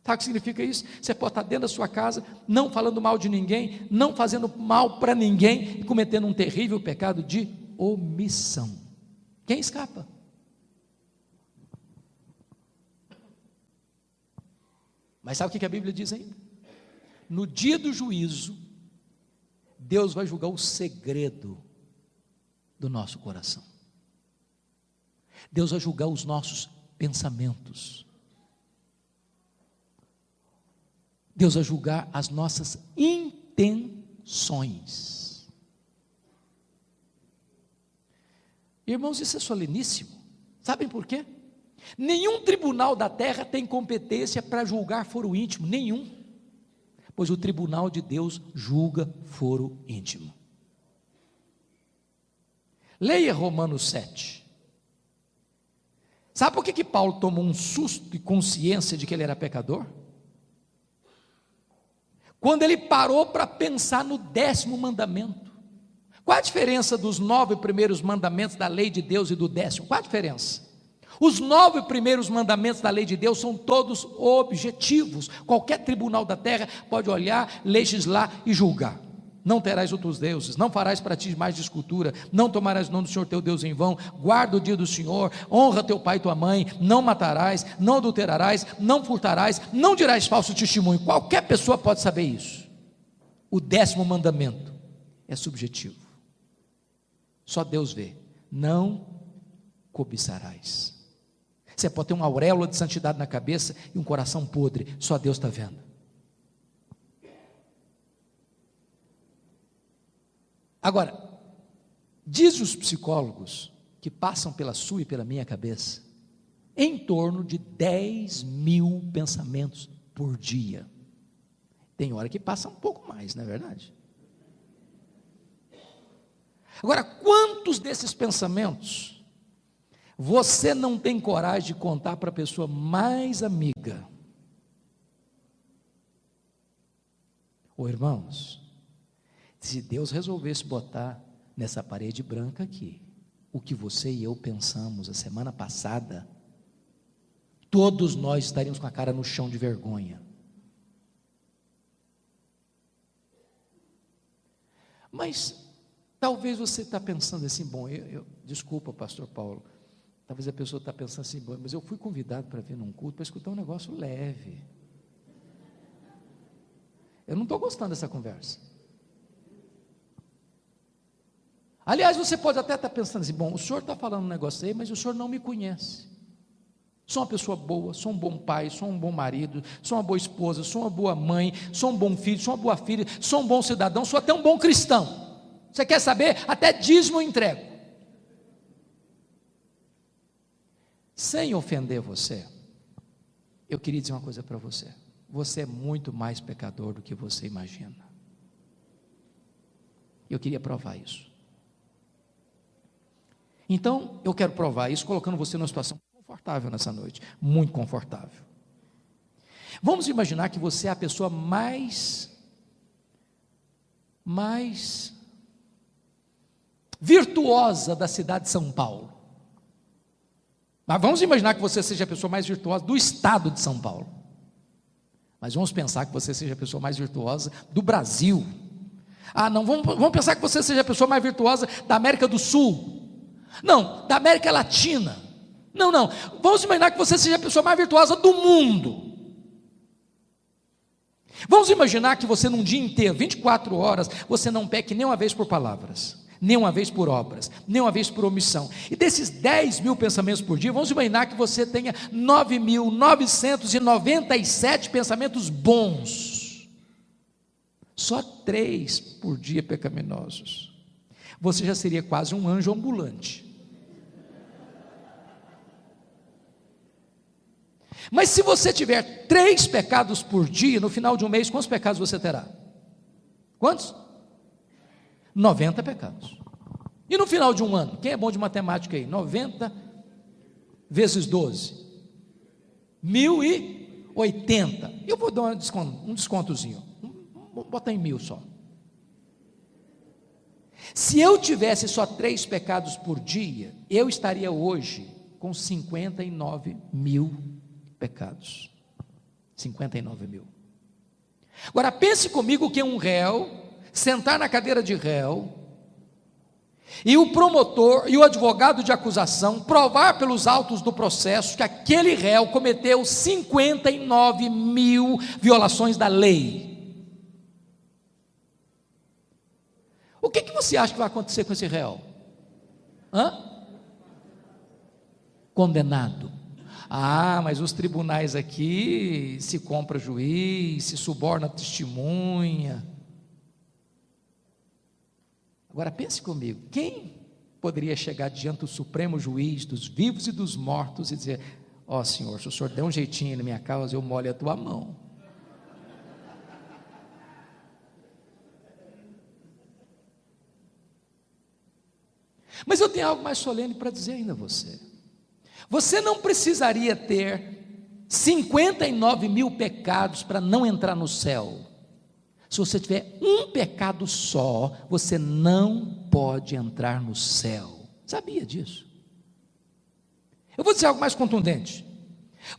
Sabe o que significa isso? Você pode estar dentro da sua casa, não falando mal de ninguém, não fazendo mal para ninguém, e cometendo um terrível pecado de omissão. Quem escapa? Mas sabe o que a Bíblia diz ainda? No dia do juízo, Deus vai julgar o segredo do nosso coração. Deus vai julgar os nossos pensamentos. Deus vai julgar as nossas intenções. Irmãos, isso é soleníssimo. Sabem por quê? Nenhum tribunal da terra tem competência para julgar foro íntimo, nenhum. Pois o tribunal de Deus julga foro íntimo. Leia Romanos 7. Sabe por que Paulo tomou um susto de consciência de que ele era pecador? Quando ele parou para pensar no 10º mandamento. Qual a diferença dos 9 primeiros mandamentos da lei de Deus e do 10º? Qual a diferença? Os 9 primeiros mandamentos da lei de Deus são todos objetivos. Qualquer tribunal da terra pode olhar, legislar e julgar. Não terás outros deuses, não farás para ti mais de escultura, não tomarás o nome do Senhor teu Deus em vão, guarda o dia do Senhor, honra teu pai e tua mãe, não matarás, não adulterarás, não furtarás, não dirás falso testemunho. Qualquer pessoa pode saber isso. O 10º mandamento é subjetivo. Só Deus vê. Não cobiçarás. Você pode ter uma auréola de santidade na cabeça e um coração podre, só Deus está vendo. Agora, diz os psicólogos que passam pela sua e pela minha cabeça, em torno de 10.000 pensamentos por dia. Tem hora que passa um pouco mais, não é verdade? Agora, quantos desses pensamentos você não tem coragem de contar para a pessoa mais amiga? Ô irmãos, se Deus resolvesse botar nessa parede branca aqui, o que você e eu pensamos a semana passada, todos nós estaríamos com a cara no chão de vergonha. Mas talvez você está pensando assim, bom, desculpa, pastor Paulo, talvez a pessoa está pensando assim, bom, mas eu fui convidado para vir num culto, para escutar um negócio leve. Eu não estou gostando dessa conversa. Aliás, você pode até estar pensando assim, bom, o senhor está falando um negócio aí, mas o senhor não me conhece. Sou uma pessoa boa, sou um bom pai, sou um bom marido, sou uma boa esposa, sou uma boa mãe, sou um bom filho, sou uma boa filha, sou um bom cidadão, sou até um bom cristão. Você quer saber? Até dízimo eu entrego. Sem ofender você, eu queria dizer uma coisa para você. Você é muito mais pecador do que você imagina. Eu queria provar isso. Então, eu quero provar isso, colocando você numa situação confortável nessa noite, muito confortável. Vamos imaginar que você é a pessoa mais virtuosa da cidade de São Paulo. Mas vamos imaginar que você seja a pessoa mais virtuosa do estado de São Paulo. Mas vamos pensar que você seja a pessoa mais virtuosa do Brasil. Não, vamos pensar que você seja a pessoa mais virtuosa da América do Sul. Não, da América Latina. Não, vamos imaginar que você seja a pessoa mais virtuosa do mundo. Vamos imaginar que você num dia inteiro, 24 horas, você não peque nem uma vez por palavras, nem uma vez por obras, nem uma vez por omissão. E desses 10.000 pensamentos por dia, vamos imaginar que você tenha 9.997 pensamentos bons. Só 3 por dia pecaminosos. Você já seria quase um anjo ambulante. Mas se você tiver 3 pecados por dia, no final de um mês, quantos pecados você terá? Quantos? 90 pecados. E no final de um ano? Quem é bom de matemática aí? 90 vezes 12. 1080. Eu vou dar um descontozinho. Vou botar em 1.000 só. Se eu tivesse só 3 pecados por dia, eu estaria hoje com 59.000 pecados. 59.000. Agora pense comigo que um réu sentar na cadeira de réu e o promotor e o advogado de acusação provar pelos autos do processo que aquele réu cometeu 59 mil violações da lei, o que você acha que vai acontecer com esse réu? Condenado. Mas os tribunais aqui se compra juiz, se suborna testemunha. Agora pense comigo, quem poderia chegar diante do Supremo Juiz dos vivos e dos mortos e dizer: ó Senhor, se o Senhor der um jeitinho na minha causa, eu molho a tua mão? Mas eu tenho algo mais solene para dizer ainda a você. Você não precisaria ter 59 mil pecados para não entrar no céu. Se você tiver um pecado só, você não pode entrar no céu. Sabia disso? Eu vou dizer algo mais contundente.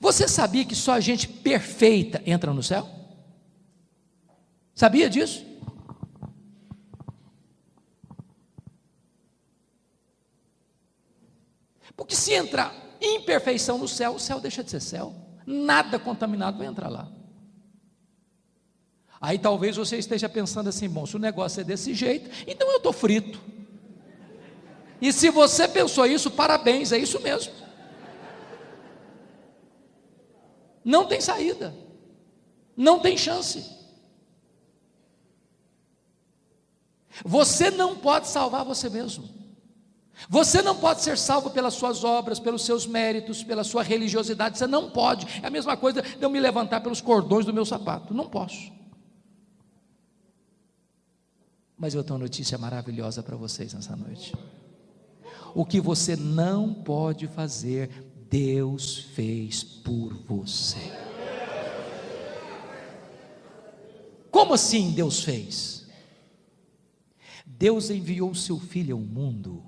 Você sabia que só a gente perfeita entra no céu? Sabia disso? Porque se entrar imperfeição no céu, o céu deixa de ser céu. Nada contaminado vai entrar lá. Aí talvez você esteja pensando assim: bom, se o negócio é desse jeito, então eu estou frito. E se você pensou isso, parabéns, é isso mesmo. Não tem saída, não tem chance. Você não pode salvar você mesmo. Você não pode ser salvo pelas suas obras, pelos seus méritos, pela sua religiosidade. Você não pode. É a mesma coisa de eu me levantar pelos cordões do meu sapato. Não posso. Mas eu tenho uma notícia maravilhosa para vocês nessa noite. O que você não pode fazer, Deus fez por você. Como assim Deus fez? Deus enviou o seu Filho ao mundo.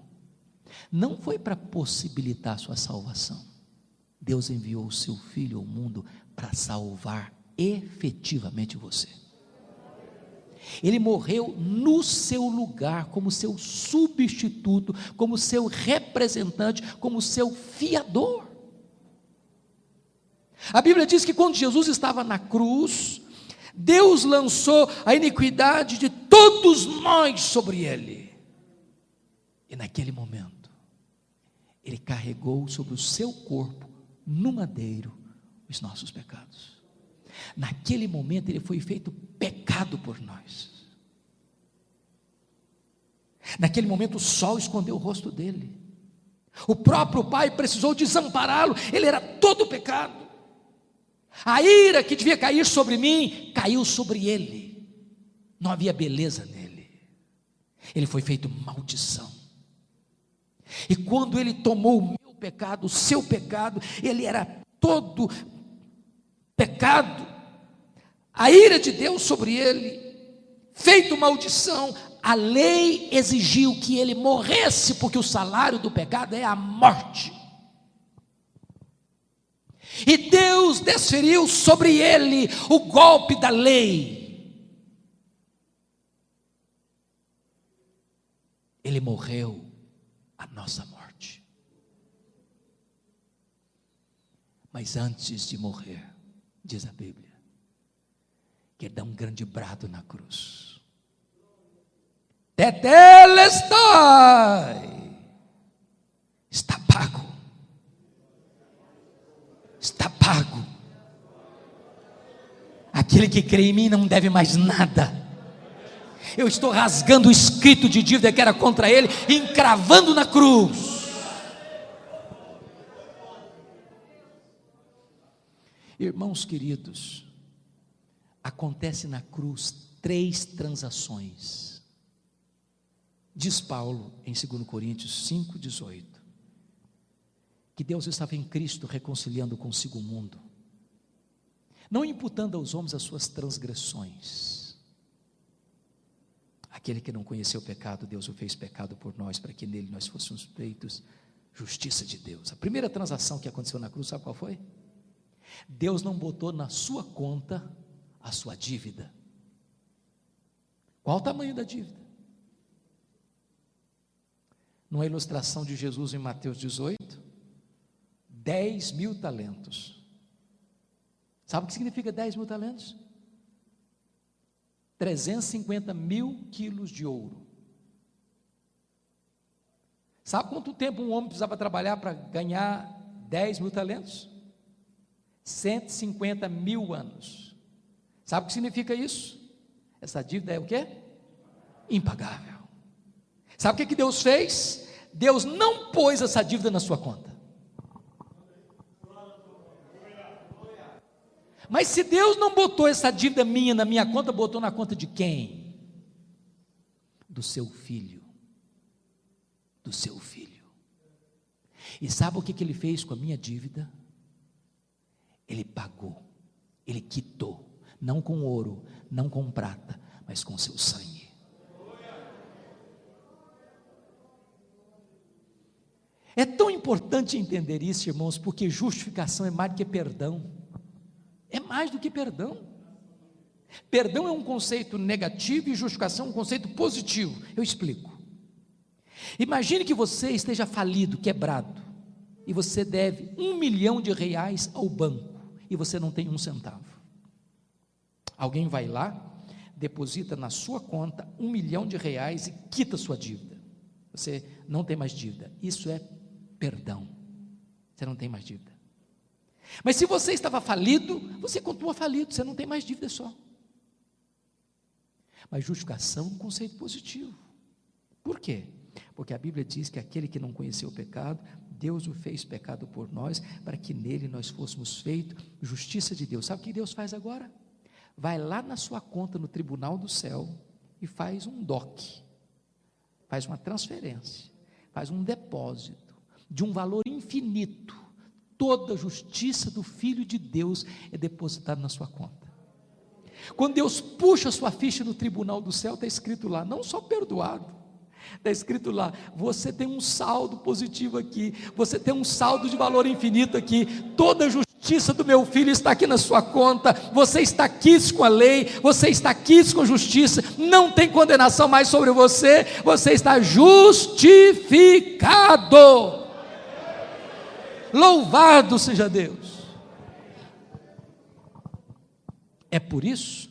Não foi para possibilitar a sua salvação. Deus enviou o seu Filho ao mundo para salvar efetivamente você. Ele morreu no seu lugar, como seu substituto, como seu representante, como seu fiador. A Bíblia diz que quando Jesus estava na cruz, Deus lançou a iniquidade de todos nós sobre ele. E naquele momento, ele carregou sobre o seu corpo, no madeiro, os nossos pecados. Naquele momento ele foi feito pecado por nós. Naquele momento o sol escondeu o rosto dele. O próprio Pai precisou desampará-lo. Ele era todo pecado. A ira que devia cair sobre mim, caiu sobre ele. Não havia beleza nele. Ele foi feito maldição. E quando ele tomou o meu pecado, o seu pecado, ele era todo pecado, a ira de Deus sobre ele, feito maldição. A lei exigiu que ele morresse, porque o salário do pecado é a morte. E Deus desferiu sobre ele o golpe da lei. Ele morreu a nossa morte. Mas antes de morrer, diz a Bíblia, que ele dá um grande brado na cruz. Tetelestai, está pago, está pago. Aquele que crê em mim não deve mais nada. Eu estou rasgando o escrito de dívida que era contra ele, e encravando na cruz. Irmãos queridos, acontece na cruz 3 transações. Diz Paulo em 2 Coríntios 5,18, que Deus estava em Cristo reconciliando consigo o mundo, não imputando aos homens as suas transgressões. Aquele que não conheceu o pecado, Deus o fez pecado por nós, para que nele nós fôssemos feitos justiça de Deus. A primeira transação que aconteceu na cruz, sabe qual foi? Deus não botou na sua conta a sua dívida. Qual o tamanho da dívida? numa ilustração de Jesus em Mateus 18, 10 mil talentos. Sabe o que significa 10 mil talentos? 350 mil quilos de ouro. Sabe quanto tempo um homem precisava trabalhar para ganhar 10 mil talentos? 150 mil anos. Sabe o que significa isso? Essa dívida é o quê? Impagável. Sabe o que Deus fez? Deus não pôs essa dívida na sua conta. Mas se Deus não botou essa dívida minha na minha conta, botou na conta de quem? Do seu filho. Do seu filho. E sabe o que ele fez com a minha dívida? Ele pagou, ele quitou, não com ouro, não com prata, mas com seu sangue. É tão importante entender isso, irmãos, porque justificação é mais do que perdão. É mais do que perdão. Perdão é um conceito negativo e justificação é um conceito positivo. Eu explico. Imagine que você esteja falido, quebrado, e você deve R$1 milhão ao banco, e você não tem 1 centavo. Alguém vai lá, deposita na sua conta R$1 milhão e quita a sua dívida. Você não tem mais dívida. Isso é perdão. Você não tem mais dívida. Mas se você estava falido, você continua falido, você não tem mais dívida só. Mas justificação é um conceito positivo. Por quê? Porque a Bíblia diz que aquele que não conheceu o pecado, Deus o fez pecado por nós, para que nele nós fôssemos feitos justiça de Deus. Sabe o que Deus faz agora? Vai lá na sua conta no tribunal do céu e faz um DOC, faz uma transferência, faz um depósito de um valor infinito. Toda a justiça do Filho de Deus é depositada na sua conta. Quando Deus puxa a sua ficha no tribunal do céu, está escrito lá, não só perdoado, está escrito lá, você tem um saldo positivo aqui, você tem um saldo de valor infinito aqui, toda a justiça do meu filho está aqui na sua conta, você está quites com a lei, você está quites com a justiça, não tem condenação mais sobre você, você está justificado. Louvado seja Deus. É por isso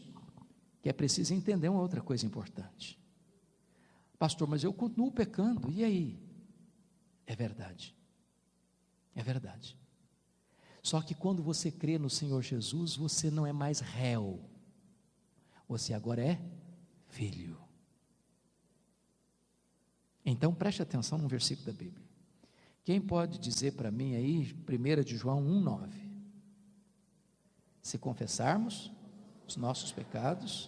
que é preciso entender uma outra coisa importante. Pastor, mas eu continuo pecando, e aí? É verdade. É verdade. Só que quando você crê no Senhor Jesus, você não é mais réu. Você agora é filho. Então preste atenção num versículo da Bíblia. Quem pode dizer para mim aí, 1 de João 1,9? Se confessarmos os nossos pecados,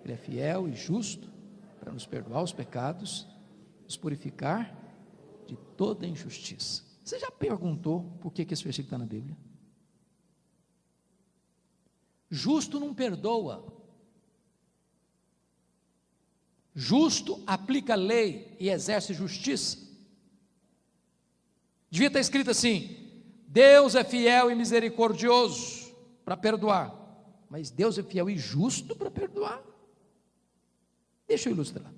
Ele é fiel e justo para nos perdoar os pecados, nos purificar de toda injustiça. Você já perguntou por que esse versículo está na Bíblia? Justo não perdoa. Justo aplica a lei e exerce justiça. Devia estar escrito assim: Deus é fiel e misericordioso para perdoar, mas Deus é fiel e justo para perdoar. Deixa eu ilustrar.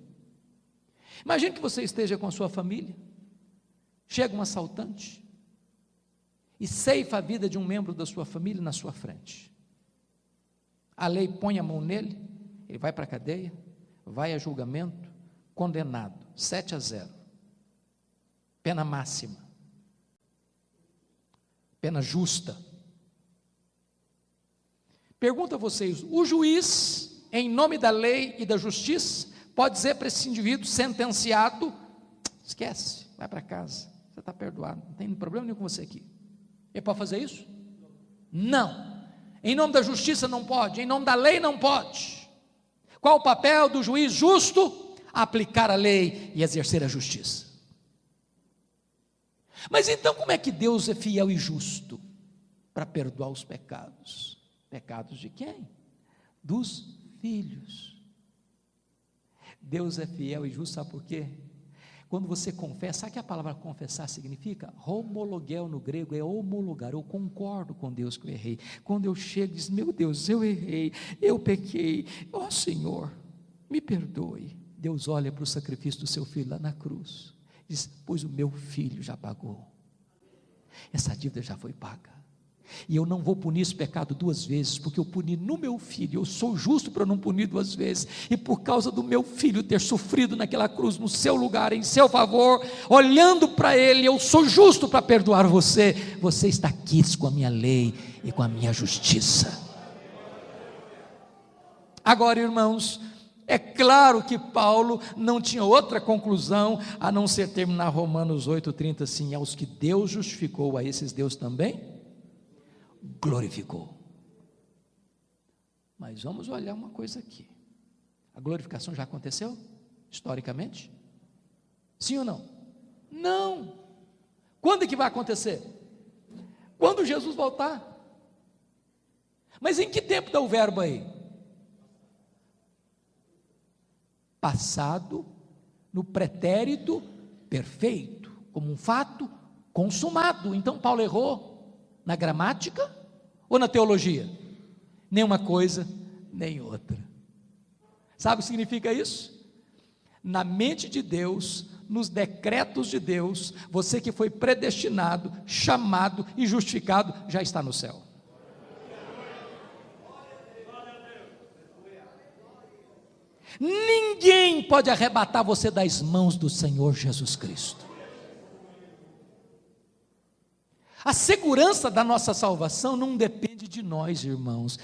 Imagine que você esteja com a sua família, chega um assaltante e ceifa a vida de um membro da sua família na sua frente. A lei põe a mão nele, ele vai para a cadeia, vai a julgamento, condenado, 7-0, pena máxima. Pena justa. Pergunto a vocês, o juiz, em nome da lei e da justiça, pode dizer para esse indivíduo sentenciado, esquece, vai para casa, você está perdoado, não tem problema nenhum com você aqui. Ele pode fazer isso? Não. Em nome da justiça não pode, em nome da lei não pode. Qual o papel do juiz justo? Aplicar a lei e exercer a justiça. Mas então como é que Deus é fiel e justo para perdoar os pecados? Pecados de quem? Dos filhos. Deus é fiel e justo, sabe por quê? Quando você confessa, sabe o que a palavra confessar significa? Homologuel no grego é homologar, eu concordo com Deus que eu errei. Quando eu chego e diz, meu Deus, eu errei, eu pequei, Senhor, me perdoe. Deus olha para o sacrifício do seu filho lá na cruz, Diz: pois o meu filho já pagou, essa dívida já foi paga, e eu não vou punir esse pecado duas vezes, porque eu puni no meu filho. Eu sou justo para não punir duas vezes, e por causa do meu filho ter sofrido naquela cruz, no seu lugar, em seu favor, olhando para ele, eu sou justo para perdoar você. Você está quites com a minha lei e com a minha justiça. Agora, irmãos, é claro que Paulo não tinha outra conclusão a não ser terminar Romanos 8,30 assim: aos que Deus justificou, a esses Deus também glorificou. Mas vamos olhar uma coisa aqui: a glorificação já aconteceu historicamente? Sim ou não? Não. Quando é que vai acontecer? Quando Jesus voltar. Mas em que tempo está o verbo aí? Passado no pretérito perfeito, como um fato consumado. Então Paulo errou na gramática ou na teologia? Nem uma coisa, nem outra. Sabe o que significa isso? Na mente de Deus, nos decretos de Deus, você que foi predestinado, chamado e justificado, já está no céu. Ninguém pode arrebatar você das mãos do Senhor Jesus Cristo. A segurança da nossa salvação não depende de nós, irmãos.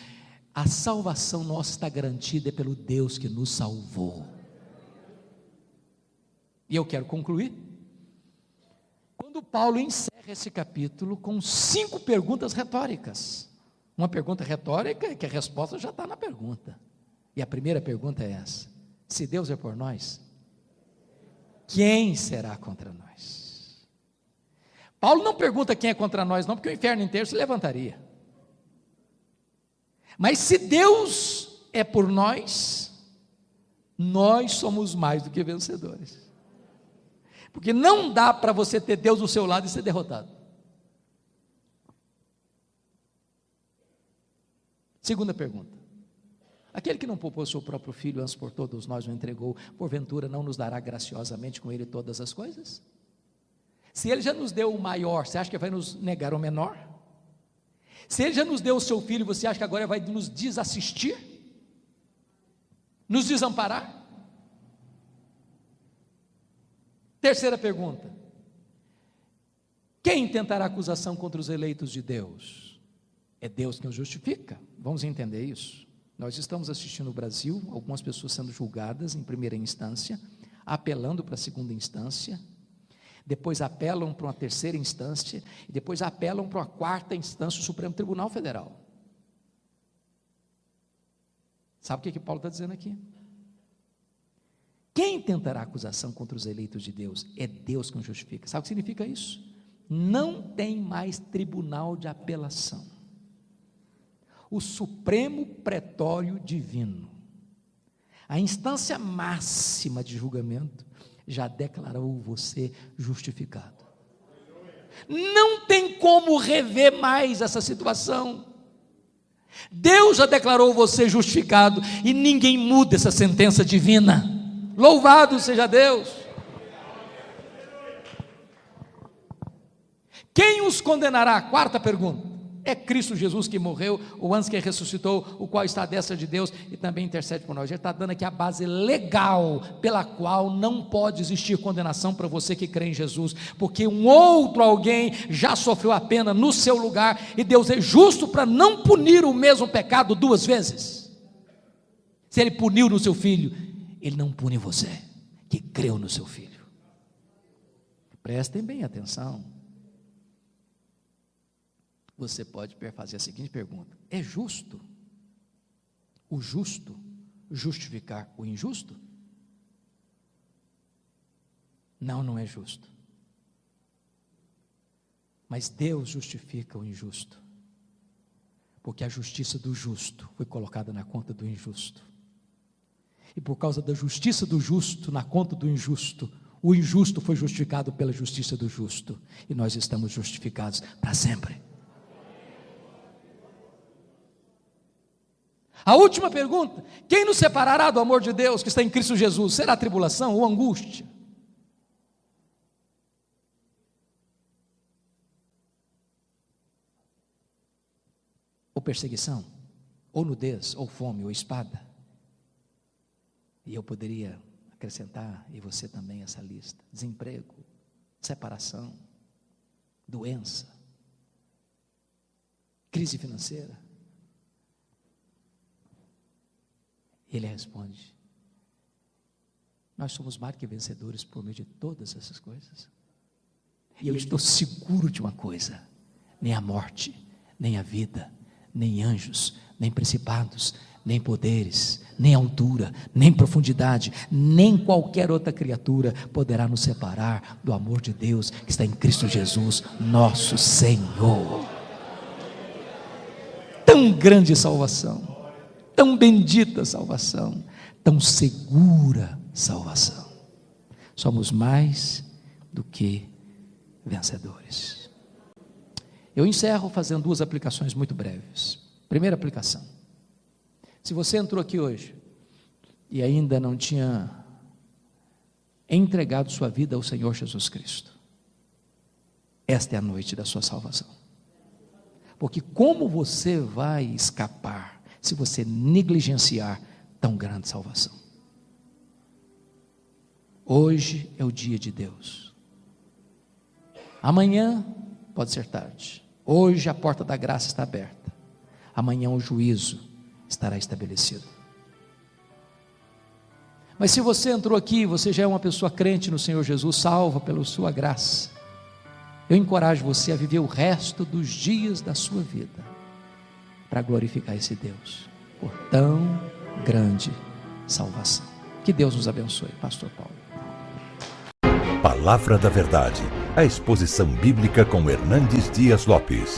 A salvação nossa está garantida pelo Deus que nos salvou. E eu quero concluir quando Paulo encerra esse capítulo com 5 perguntas retóricas. Uma pergunta retórica que a resposta já está na pergunta. E a primeira pergunta é essa: se Deus é por nós, quem será contra nós? Paulo não pergunta quem é contra nós não, porque o inferno inteiro se levantaria. Mas se Deus é por nós, nós somos mais do que vencedores. Porque não dá para você ter Deus do seu lado e ser derrotado. Segunda pergunta: aquele que não poupou seu próprio filho, antes por todos nós o entregou, porventura não nos dará graciosamente com ele todas as coisas? Se ele já nos deu o maior, você acha que vai nos negar o menor? Se ele já nos deu o seu filho, você acha que agora vai nos desassistir? Nos desamparar? Terceira pergunta: quem tentará acusação contra os eleitos de Deus? É Deus quem os justifica. Vamos entender isso. Nós estamos assistindo no Brasil algumas pessoas sendo julgadas em primeira instância, apelando para a segunda instância, depois apelam para uma terceira instância, e depois apelam para uma quarta instância, o Supremo Tribunal Federal. Sabe o que Paulo está dizendo aqui? Quem tentará acusação contra os eleitos de Deus? É Deus quem justifica. Sabe o que significa isso? Não tem mais tribunal de apelação. O Supremo Pretório Divino, a instância máxima de julgamento, já declarou você justificado. Não tem como rever mais essa situação. Deus já declarou você justificado e ninguém muda essa sentença divina. Louvado seja Deus. Quem os condenará? Quarta pergunta: é Cristo Jesus que morreu, ou antes que ressuscitou, o qual está à destra de Deus e também intercede por nós. Ele está dando aqui a base legal pela qual não pode existir condenação para você que crê em Jesus, porque um outro alguém já sofreu a pena no seu lugar, e Deus é justo para não punir o mesmo pecado duas vezes. Se Ele puniu no seu filho, Ele não pune você que creu no seu filho. Prestem bem atenção. Você pode fazer a seguinte pergunta: é justo o justo justificar o injusto? Não, não é justo. Mas Deus justifica o injusto, porque a justiça do justo foi colocada na conta do injusto, e por causa da justiça do justo na conta do injusto, o injusto foi justificado pela justiça do justo, e nós estamos justificados para sempre. A última pergunta: quem nos separará do amor de Deus que está em Cristo Jesus? Será a tribulação ou angústia? ou perseguição, ou nudez, ou fome, ou espada. E eu poderia acrescentar, e você também, essa lista: desemprego, separação, doença, crise financeira. E ele responde: nós somos mais que vencedores por meio de todas essas coisas. E eu estou seguro de uma coisa: nem a morte, nem a vida, nem anjos, nem principados, nem poderes, nem altura, nem profundidade, nem qualquer outra criatura poderá nos separar do amor de Deus que está em Cristo Jesus, nosso Senhor. Tão grande salvação, tão bendita salvação, tão segura salvação. Somos mais do que vencedores. Eu encerro fazendo duas aplicações muito breves. Primeira aplicação: se você entrou aqui hoje e ainda não tinha entregado sua vida ao Senhor Jesus Cristo, esta é a noite da sua salvação. Porque como você vai escapar se você negligenciar tão grande salvação? Hoje é o dia de Deus. Amanhã pode ser tarde. Hoje a porta da graça está aberta. Amanhã o juízo estará estabelecido. Mas se você entrou aqui, você já é uma pessoa crente no Senhor Jesus, salva pela sua graça, eu encorajo você a viver o resto dos dias da sua vida para glorificar esse Deus por tão grande salvação. Que Deus nos abençoe. Pastor Paulo. Palavra da Verdade, a exposição bíblica com Hernandes Dias Lopes.